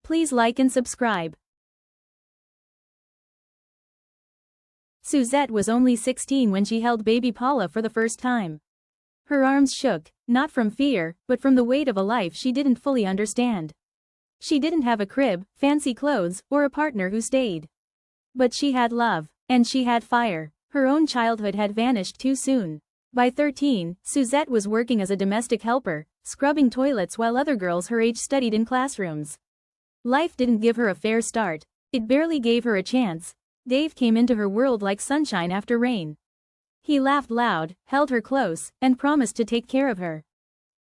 Please like and subscribe. Suzette was only 16 when she held baby Paula for the first time. Her arms shook, not from fear, but from the weight of a life she didn't fully understand. She didn't have a crib, fancy clothes, or a partner who stayed. But she had love, and she had fire. Her own childhood had vanished too soon. By 13, Suzette was working as a domestic helper, scrubbing toilets while other girls her age studied in classrooms. Life didn't give her a fair start. It barely gave her a chance. Dave came into her world like sunshine after rain. He laughed loud, held her close, and promised to take care of her.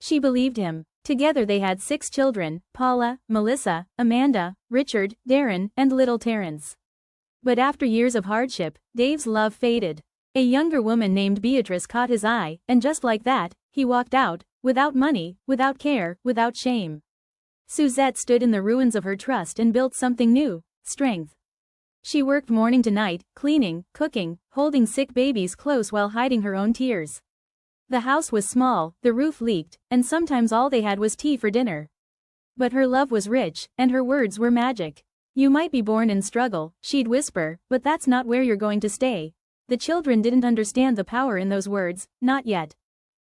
She believed him. Together they had 6 children: Paula, Melissa, Amanda, Richard, Darren, and little Terrence. But after years of hardship, Dave's love faded. A younger woman named Beatrice caught his eye, and just like that, he walked out, without money, without care, without shame. Suzette stood in the ruins of her trust and built something new: strength. She worked morning to night, cleaning, cooking, holding sick babies close while hiding her own tears. The house was small, the roof leaked, and sometimes all they had was tea for dinner. But her love was rich, and her words were magic. You might be born in struggle, she'd whisper, but that's not where you're going to stay. The children didn't understand the power in those words, not yet.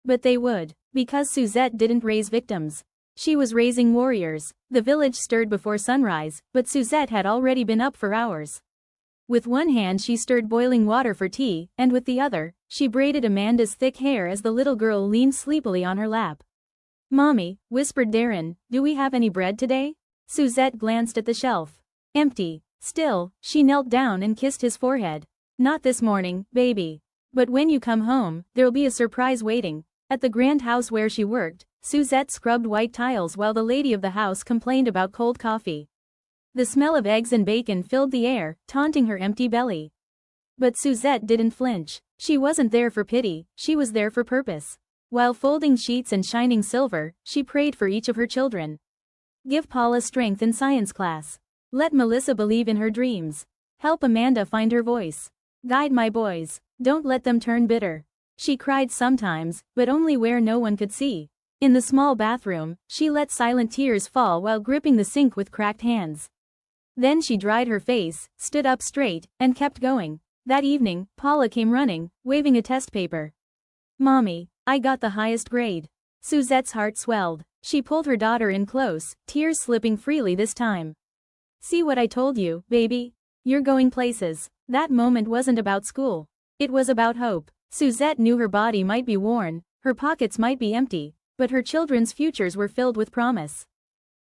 But they would, because Suzette didn't raise victims. She was raising warriors. The village stirred before sunrise, but Suzette had already been up for hours. With one hand she stirred boiling water for tea, and with the other, she braided Amanda's thick hair as the little girl leaned sleepily on her lap. "Mommy," whispered Darren, "do we have any bread today?" Suzette glanced at the shelf. Empty. Still, she knelt down and kissed his forehead. "Not this morning, baby. But when you come home, there'll be a surprise waiting." At the grand house where she worked, Suzette scrubbed white tiles while the lady of the house complained about cold coffee. The smell of eggs and bacon filled the air, taunting her empty belly. But Suzette didn't flinch. She wasn't there for pity, she was there for purpose. While folding sheets and shining silver, she prayed for each of her children. Give Paula strength in science class. Let Melissa believe in her dreams. Help Amanda find her voice. Guide my boys. Don't let them turn bitter. She cried sometimes, but only where no one could see. In the small bathroom, she let silent tears fall while gripping the sink with cracked hands. Then she dried her face, stood up straight, and kept going. That evening, Paula came running, waving a test paper. "Mommy, I got the highest grade." Suzette's heart swelled. She pulled her daughter in close, tears slipping freely this time. "See what I told you, baby? You're going places." That moment wasn't about school. It was about hope. Suzette knew her body might be worn, her pockets might be empty, but her children's futures were filled with promise.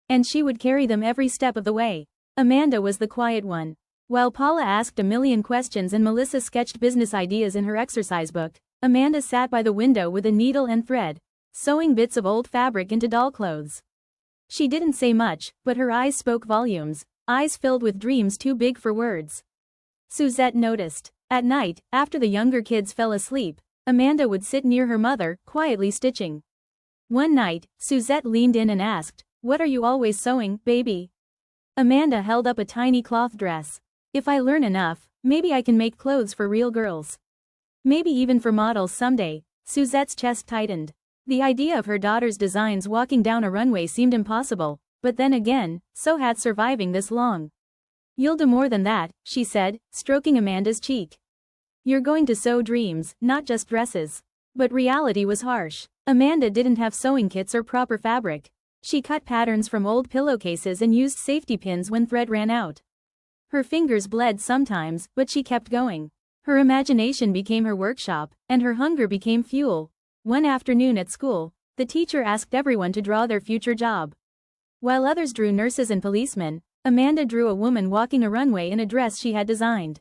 And she would carry them every step of the way. Amanda was the quiet one. While Paula asked a million questions and Melissa sketched business ideas in her exercise book, Amanda sat by the window with a needle and thread, sewing bits of old fabric into doll clothes. She didn't say much, but her eyes spoke volumes, eyes filled with dreams too big for words. Suzette noticed. At night, after the younger kids fell asleep, Amanda would sit near her mother, quietly stitching. One night, Suzette leaned in and asked, "What are you always sewing, baby?" Amanda held up a tiny cloth dress. "If I learn enough, maybe I can make clothes for real girls. Maybe even for models someday." Suzette's chest tightened. The idea of her daughter's designs walking down a runway seemed impossible, but then again, so had surviving this long. "You'll do more than that," she said, stroking Amanda's cheek. "You're going to sew dreams, not just dresses." But reality was harsh. Amanda didn't have sewing kits or proper fabric. She cut patterns from old pillowcases and used safety pins when thread ran out. Her fingers bled sometimes, but she kept going. Her imagination became her workshop, and her hunger became fuel. One afternoon at school, the teacher asked everyone to draw their future job. While others drew nurses and policemen, Amanda drew a woman walking a runway in a dress she had designed.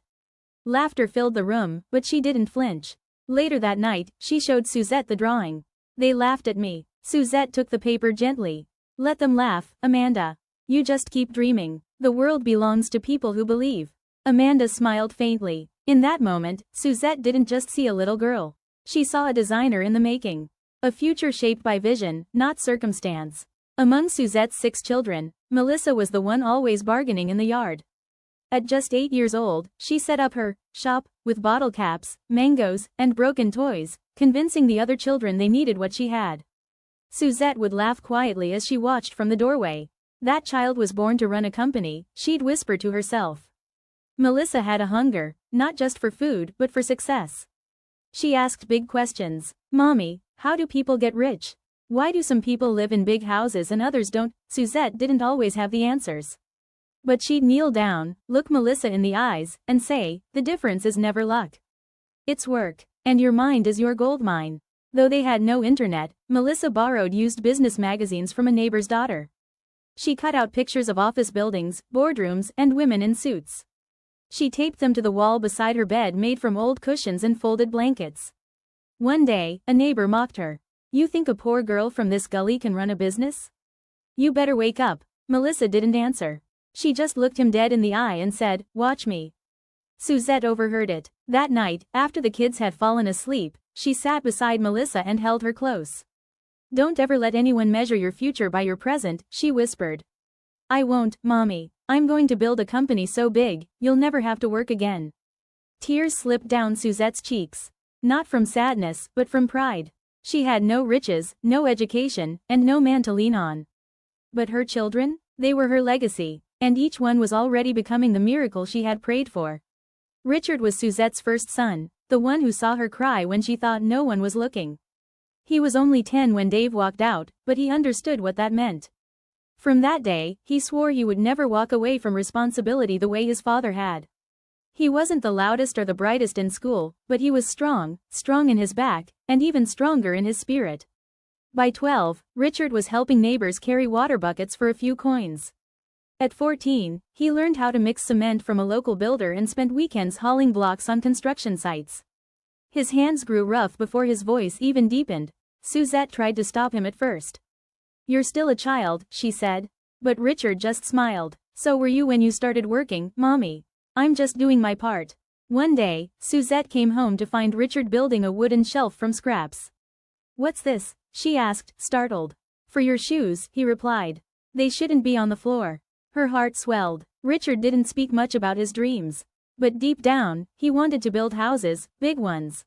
Laughter filled the room, but she didn't flinch. Later that night, she showed Suzette the drawing. "They laughed at me." Suzette took the paper gently. "Let them laugh, Amanda. You just keep dreaming. The world belongs to people who believe." Amanda smiled faintly. In that moment, Suzette didn't just see a little girl. She saw a designer in the making. A future shaped by vision, not circumstance. Among Suzette's 6 children, Melissa was the one always bargaining in the yard. At just 8 years old, she set up her shop with bottle caps, mangoes, and broken toys, convincing the other children they needed what she had. Suzette would laugh quietly as she watched from the doorway. That child was born to run a company, she'd whisper to herself. Melissa had a hunger, not just for food but for success. She asked big questions. Mommy, how do people get rich? Why do some people live in big houses and others don't? Suzette didn't always have the answers. But she'd kneel down, look Melissa in the eyes, and say, the difference is never luck. It's work. And your mind is your gold mine. Though they had no internet, Melissa borrowed used business magazines from a neighbor's daughter. She cut out pictures of office buildings, boardrooms, and women in suits. She taped them to the wall beside her bed made from old cushions and folded blankets. One day, a neighbor mocked her. You think a poor girl from this gully can run a business? You better wake up. Melissa didn't answer. She just looked him dead in the eye and said, watch me. Suzette overheard it. That night, after the kids had fallen asleep, she sat beside Melissa and held her close. Don't ever let anyone measure your future by your present, she whispered. I won't, Mommy. I'm going to build a company so big, you'll never have to work again. Tears slipped down Suzette's cheeks. Not from sadness, but from pride. She had no riches, no education, and no man to lean on. But her children? They were her legacy, and each one was already becoming the miracle she had prayed for. Richard was Suzette's first son, the one who saw her cry when she thought no one was looking. He was only 10 when Dave walked out, but he understood what that meant. From that day, he swore he would never walk away from responsibility the way his father had. He wasn't the loudest or the brightest in school, but he was strong in his back, and even stronger in his spirit. By 12, Richard was helping neighbors carry water buckets for a few coins. At 14, he learned how to mix cement from a local builder and spent weekends hauling blocks on construction sites. His hands grew rough before his voice even deepened. Suzette tried to stop him at first. You're still a child, she said. But Richard just smiled. So were you when you started working, Mommy. I'm just doing my part. One day, Suzette came home to find Richard building a wooden shelf from scraps. What's this? She asked, startled. For your shoes, he replied. They shouldn't be on the floor. Her heart swelled. Richard didn't speak much about his dreams. But deep down, he wanted to build houses, big ones.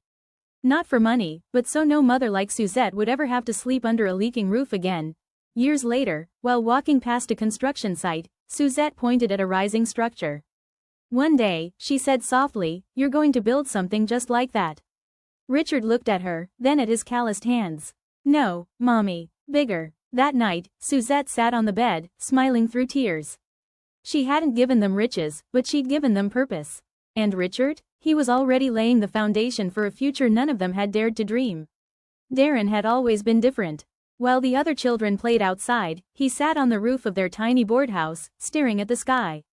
Not for money, but so no mother like Suzette would ever have to sleep under a leaking roof again. Years later, while walking past a construction site, Suzette pointed at a rising structure. One day, she said softly, you're going to build something just like that. Richard looked at her, then at his calloused hands. No, Mommy, bigger. That night, Suzette sat on the bed, smiling through tears. She hadn't given them riches, but she'd given them purpose. And Richard? He was already laying the foundation for a future none of them had dared to dream. Darren had always been different. While the other children played outside, he sat on the roof of their tiny board house, staring at the sky.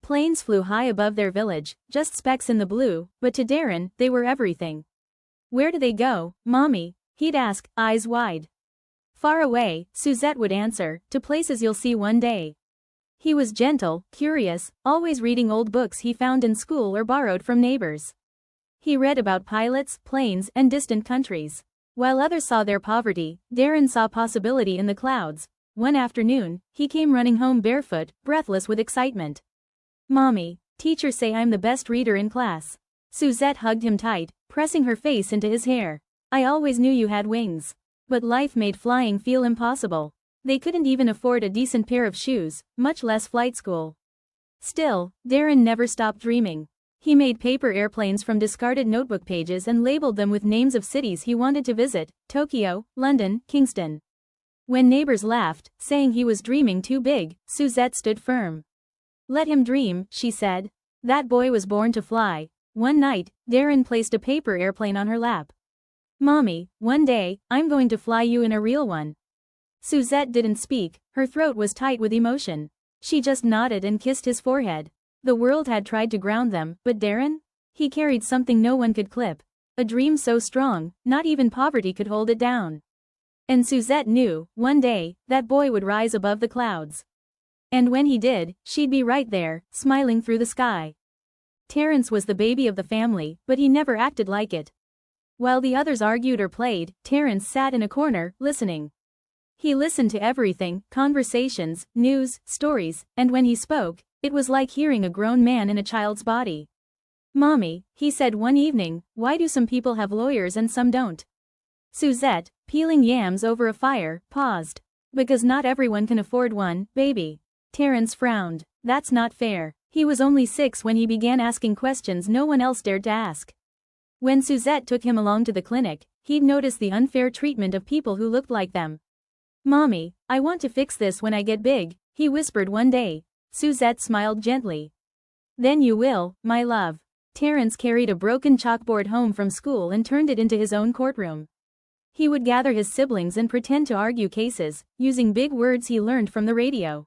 Planes flew high above their village, just specks in the blue, but to Darren, they were everything. Where do they go, Mommy? He'd ask, eyes wide. Far away, Suzette would answer, to places you'll see one day. He was gentle, curious, always reading old books he found in school or borrowed from neighbors. He read about pilots, planes, and distant countries. While others saw their poverty, Darren saw possibility in the clouds. One afternoon, he came running home barefoot, breathless with excitement. Mommy, teachers say I'm the best reader in class. Suzette hugged him tight, pressing her face into his hair. I always knew you had wings. But life made flying feel impossible. They couldn't even afford a decent pair of shoes, much less flight school. Still, Darren never stopped dreaming. He made paper airplanes from discarded notebook pages and labeled them with names of cities he wanted to visit, Tokyo, London, Kingston. When neighbors laughed, saying he was dreaming too big, Suzette stood firm. Let him dream, she said. That boy was born to fly. One night, Darren placed a paper airplane on her lap. Mommy, one day, I'm going to fly you in a real one. Suzette didn't speak, her throat was tight with emotion. She just nodded and kissed his forehead. The world had tried to ground them, but Darren? He carried something no one could clip. A dream so strong, not even poverty could hold it down. And Suzette knew, one day, that boy would rise above the clouds. And when he did, she'd be right there, smiling through the sky. Terrence was the baby of the family, but he never acted like it. While the others argued or played, Terrence sat in a corner, listening. He listened to everything, conversations, news, stories, and when he spoke, it was like hearing a grown man in a child's body. Mommy, he said one evening, why do some people have lawyers and some don't? Suzette, peeling yams over a fire, paused. Because not everyone can afford one, baby. Terrence frowned. That's not fair. He was only 6 when he began asking questions no one else dared to ask. When Suzette took him along to the clinic, he'd noticed the unfair treatment of people who looked like them. "Mommy, I want to fix this when I get big," he whispered one day. Suzette smiled gently. "Then you will, my love." Terrence carried a broken chalkboard home from school and turned it into his own courtroom. He would gather his siblings and pretend to argue cases, using big words he learned from the radio.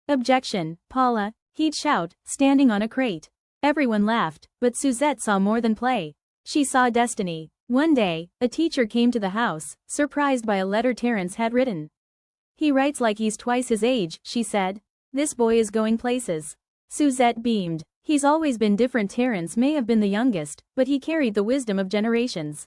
"Objection, Paula," he'd shout, standing on a crate. Everyone laughed, but Suzette saw more than play. She saw destiny. One day, a teacher came to the house, surprised by a letter Terrence had written. "He writes like he's twice his age," she said. "This boy is going places." Suzette beamed. He's always been different. Terrence may have been the youngest, but he carried the wisdom of generations.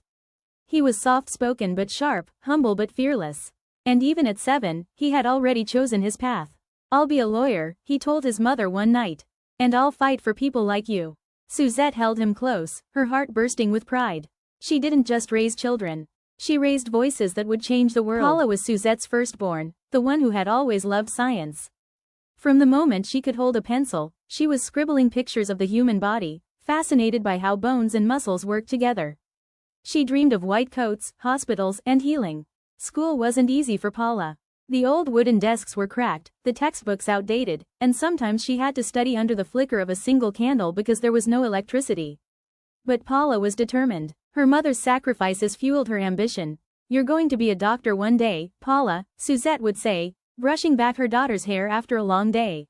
He was soft-spoken but sharp, humble but fearless. And even at 7, he had already chosen his path. "I'll be a lawyer," he told his mother one night. "And I'll fight for people like you." Suzette held him close, her heart bursting with pride. She didn't just raise children. She raised voices that would change the world. Paula was Suzette's firstborn, the one who had always loved science. From the moment she could hold a pencil, she was scribbling pictures of the human body, fascinated by how bones and muscles work together. She dreamed of white coats, hospitals, and healing. School wasn't easy for Paula. The old wooden desks were cracked, the textbooks outdated, and sometimes she had to study under the flicker of a single candle because there was no electricity. But Paula was determined. Her mother's sacrifices fueled her ambition. "You're going to be a doctor one day, Paula," Suzette would say, brushing back her daughter's hair after a long day.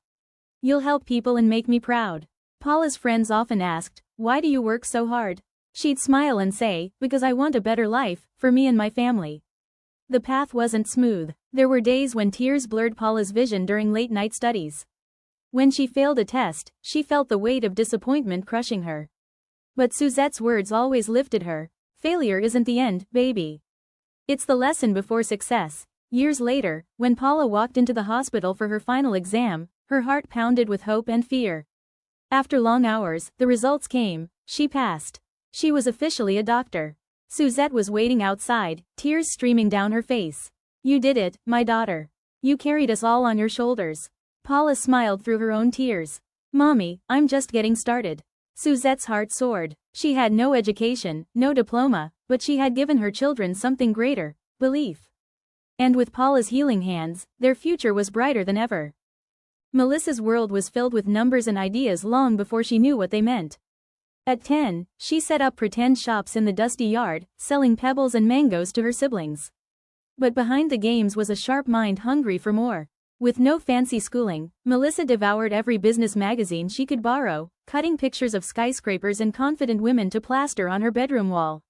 "You'll help people and make me proud." Paula's friends often asked, "Why do you work so hard?" She'd smile and say, "Because I want a better life, for me and my family." The path wasn't smooth. There were days when tears blurred Paula's vision during late-night studies. When she failed a test, she felt the weight of disappointment crushing her. But Suzette's words always lifted her. "Failure isn't the end, baby. It's the lesson before success." Years later, when Paula walked into the hospital for her final exam, her heart pounded with hope and fear. After long hours, the results came. She passed. She was officially a doctor. Suzette was waiting outside, tears streaming down her face. "You did it, my daughter. You carried us all on your shoulders." Paula smiled through her own tears. "Mommy, I'm just getting started." Suzette's heart soared. She had no education, no diploma, but she had given her children something greater: belief. And with Paula's healing hands, their future was brighter than ever. Melissa's world was filled with numbers and ideas long before she knew what they meant. At 10, she set up pretend shops in the dusty yard, selling pebbles and mangoes to her siblings. But behind the games was a sharp mind hungry for more. With no fancy schooling, Melissa devoured every business magazine she could borrow, cutting pictures of skyscrapers and confident women to plaster on her bedroom wall.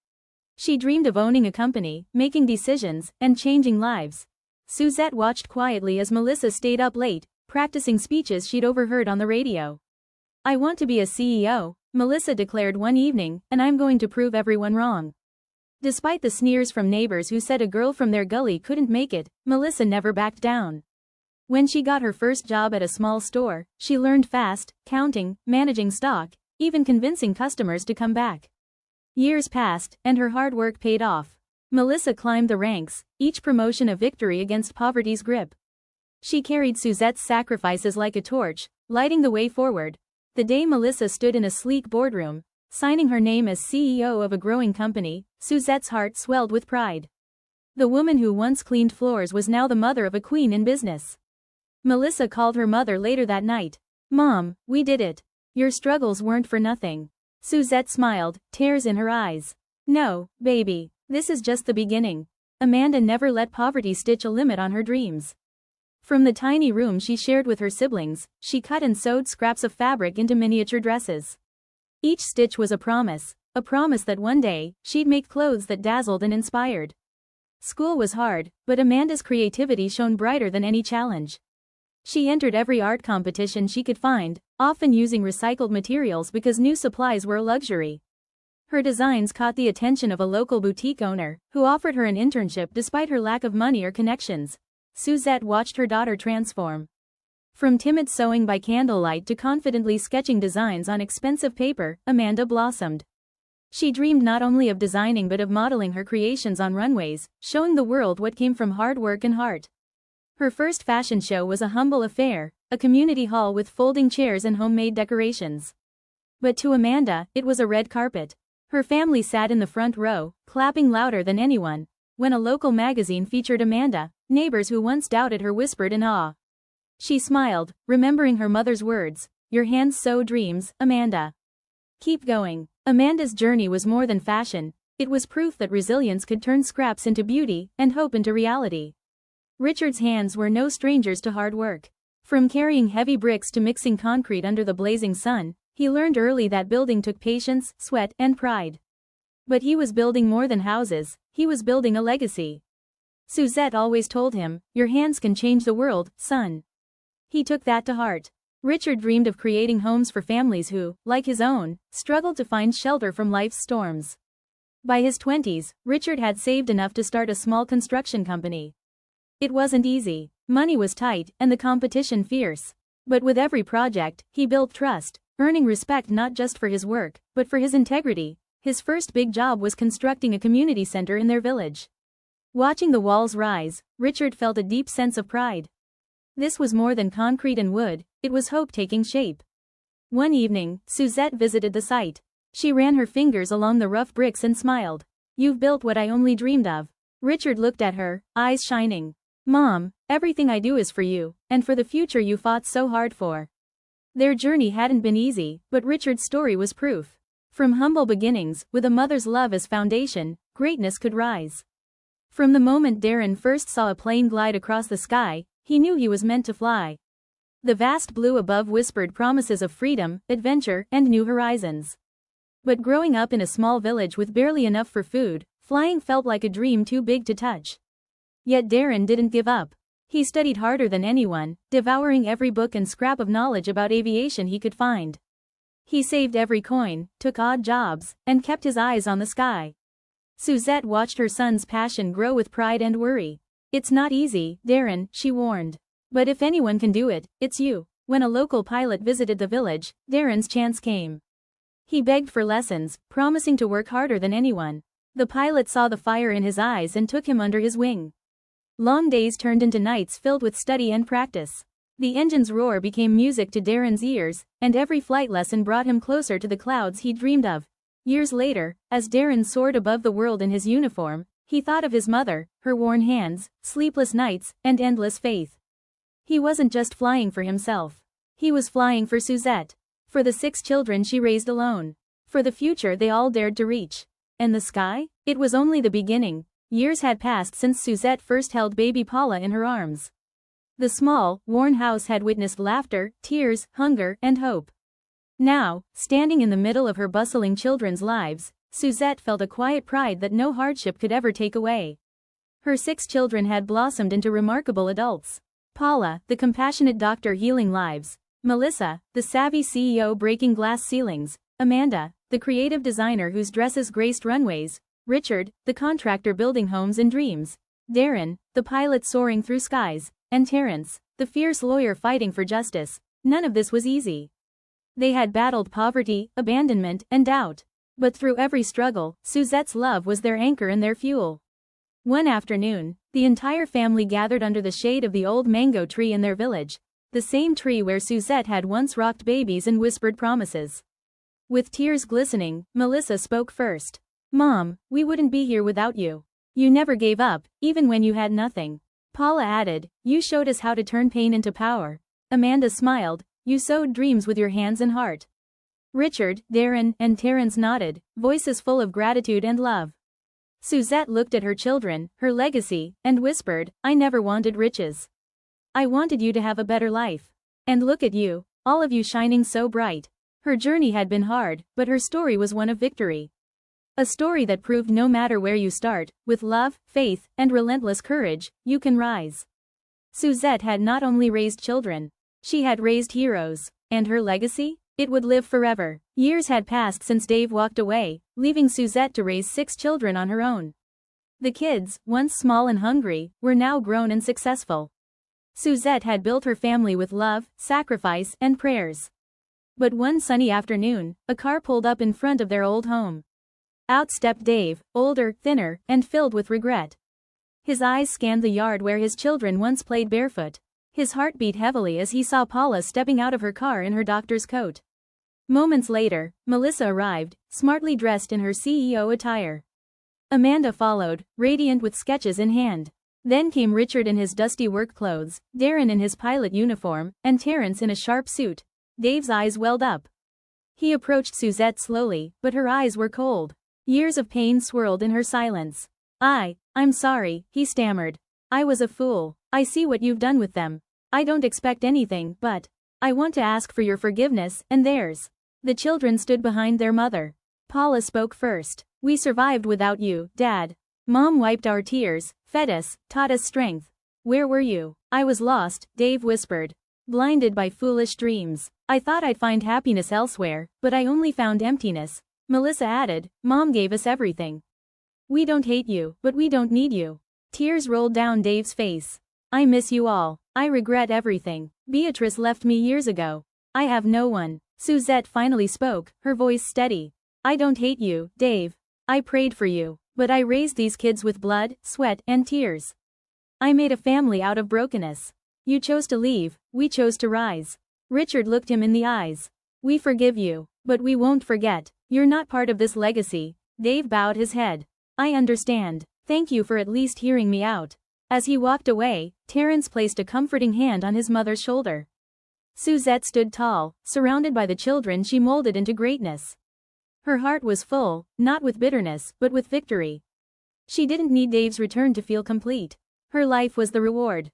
She dreamed of owning a company, making decisions, and changing lives. Suzette watched quietly as Melissa stayed up late, practicing speeches she'd overheard on the radio. "I want to be a CEO," Melissa declared one evening, "and I'm going to prove everyone wrong." Despite the sneers from neighbors who said a girl from their gully couldn't make it, Melissa never backed down. When she got her first job at a small store, she learned fast, counting, managing stock, even convincing customers to come back. Years passed, and her hard work paid off. Melissa climbed the ranks, each promotion a victory against poverty's grip. She carried Suzette's sacrifices like a torch, lighting the way forward. The day Melissa stood in a sleek boardroom, signing her name as CEO of a growing company, Suzette's heart swelled with pride. The woman who once cleaned floors was now the mother of a queen in business. Melissa called her mother later that night. "Mom, we did it. Your struggles weren't for nothing." Suzette smiled, tears in her eyes. "No, baby, this is just the beginning." Amanda never let poverty stitch a limit on her dreams. From the tiny room she shared with her siblings, she cut and sewed scraps of fabric into miniature dresses. Each stitch was a promise that one day, she'd make clothes that dazzled and inspired. School was hard, but Amanda's creativity shone brighter than any challenge. She entered every art competition she could find, often using recycled materials because new supplies were a luxury. Her designs caught the attention of a local boutique owner, who offered her an internship despite her lack of money or connections. Suzette watched her daughter transform. From timid sewing by candlelight to confidently sketching designs on expensive paper, Amanda blossomed. She dreamed not only of designing but of modeling her creations on runways, showing the world what came from hard work and heart. Her first fashion show was a humble affair, a community hall with folding chairs and homemade decorations. But to Amanda, it was a red carpet. Her family sat in the front row, clapping louder than anyone. When a local magazine featured Amanda, neighbors who once doubted her whispered in awe. She smiled, remembering her mother's words, "Your hands sew dreams, Amanda. Keep going." Amanda's journey was more than fashion. It was proof that resilience could turn scraps into beauty and hope into reality. Richard's hands were no strangers to hard work. From carrying heavy bricks to mixing concrete under the blazing sun, he learned early that building took patience, sweat, and pride. But he was building more than houses, he was building a legacy. Suzette always told him, "Your hands can change the world, son." He took that to heart. Richard dreamed of creating homes for families who, like his own, struggled to find shelter from life's storms. By his 20s, Richard had saved enough to start a small construction company. It wasn't easy, money was tight, and the competition fierce. But with every project, he built trust, earning respect not just for his work, but for his integrity. His first big job was constructing a community center in their village. Watching the walls rise, Richard felt a deep sense of pride. This was more than concrete and wood, it was hope taking shape. One evening, Suzette visited the site. She ran her fingers along the rough bricks and smiled. "You've built what I only dreamed of." Richard looked at her, eyes shining. "Mom, everything I do is for you, and for the future you fought so hard for." Their journey hadn't been easy, but Richard's story was proof. From humble beginnings, with a mother's love as foundation, greatness could rise. From the moment Darren first saw a plane glide across the sky, he knew he was meant to fly. The vast blue above whispered promises of freedom, adventure, and new horizons. But growing up in a small village with barely enough for food, flying felt like a dream too big to touch. Yet Darren didn't give up. He studied harder than anyone, devouring every book and scrap of knowledge about aviation he could find. He saved every coin, took odd jobs, and kept his eyes on the sky. Suzette watched her son's passion grow with pride and worry. "It's not easy, Darren," she warned. "But if anyone can do it, it's you." When a local pilot visited the village, Darren's chance came. He begged for lessons, promising to work harder than anyone. The pilot saw the fire in his eyes and took him under his wing. Long days turned into nights filled with study and practice. The engine's roar became music to Darren's ears, and every flight lesson brought him closer to the clouds he dreamed of. Years later, as Darren soared above the world in his uniform, he thought of his mother, her worn hands, sleepless nights, and endless faith. He wasn't just flying for himself. He was flying for Suzette. For the 6 children she raised alone. For the future they all dared to reach. And the sky? It was only the beginning. Years had passed since Suzette first held baby Paula in her arms. The small, worn house had witnessed laughter, tears, hunger, and hope. Now, standing in the middle of her bustling children's lives, Suzette felt a quiet pride that no hardship could ever take away. Her 6 children had blossomed into remarkable adults. Paula, the compassionate doctor healing lives. Melissa, the savvy CEO breaking glass ceilings. Amanda, the creative designer whose dresses graced runways. Richard, the contractor building homes and dreams. Darren, the pilot soaring through skies. And Terrence, the fierce lawyer fighting for justice. None of this was easy. They had battled poverty, abandonment, and doubt. But through every struggle, Suzette's love was their anchor and their fuel. One afternoon, the entire family gathered under the shade of the old mango tree in their village. The same tree where Suzette had once rocked babies and whispered promises. With tears glistening, Melissa spoke first. "Mom, we wouldn't be here without you. You never gave up, even when you had nothing." Paula added, "You showed us how to turn pain into power." Amanda smiled, "You sewed dreams with your hands and heart." Richard, Darren, and Terrence nodded, voices full of gratitude and love. Suzette looked at her children, her legacy, and whispered, "I never wanted riches. I wanted you to have a better life. And look at you, all of you shining so bright." Her journey had been hard, but her story was one of victory. A story that proved no matter where you start, with love, faith, and relentless courage, you can rise. Suzette had not only raised children, she had raised heroes. And her legacy? It would live forever. Years had passed since Dave walked away, leaving Suzette to raise 6 children on her own. The kids, once small and hungry, were now grown and successful. Suzette had built her family with love, sacrifice, and prayers. But one sunny afternoon, a car pulled up in front of their old home. Out stepped Dave, older, thinner, and filled with regret. His eyes scanned the yard where his children once played barefoot. His heart beat heavily as he saw Paula stepping out of her car in her doctor's coat. Moments later, Melissa arrived, smartly dressed in her CEO attire. Amanda followed, radiant with sketches in hand. Then came Richard in his dusty work clothes, Darren in his pilot uniform, and Terrence in a sharp suit. Dave's eyes welled up. He approached Suzette slowly, but her eyes were cold. Years of pain swirled in her silence. I'm sorry, he stammered. I was a fool. I see what you've done with them. I don't expect anything, but I want to ask for your forgiveness and theirs. The children stood behind their mother. Paula spoke first. We survived without you, Dad. Mom wiped our tears, fed us, taught us strength. Where were you? I was lost, Dave whispered. Blinded by foolish dreams. I thought I'd find happiness elsewhere, but I only found emptiness. Melissa added, Mom gave us everything. We don't hate you, but we don't need you. Tears rolled down Dave's face. I miss you all. I regret everything. Beatrice left me years ago. I have no one. Suzette finally spoke, her voice steady. I don't hate you, Dave. I prayed for you, but I raised these kids with blood, sweat, and tears. I made a family out of brokenness. You chose to leave, we chose to rise. Richard looked him in the eyes. We forgive you, but we won't forget. You're not part of this legacy. Dave bowed his head. I understand. Thank you for at least hearing me out. As he walked away, Terrence placed a comforting hand on his mother's shoulder. Suzette stood tall, surrounded by the children she molded into greatness. Her heart was full, not with bitterness, but with victory. She didn't need Dave's return to feel complete. Her life was the reward.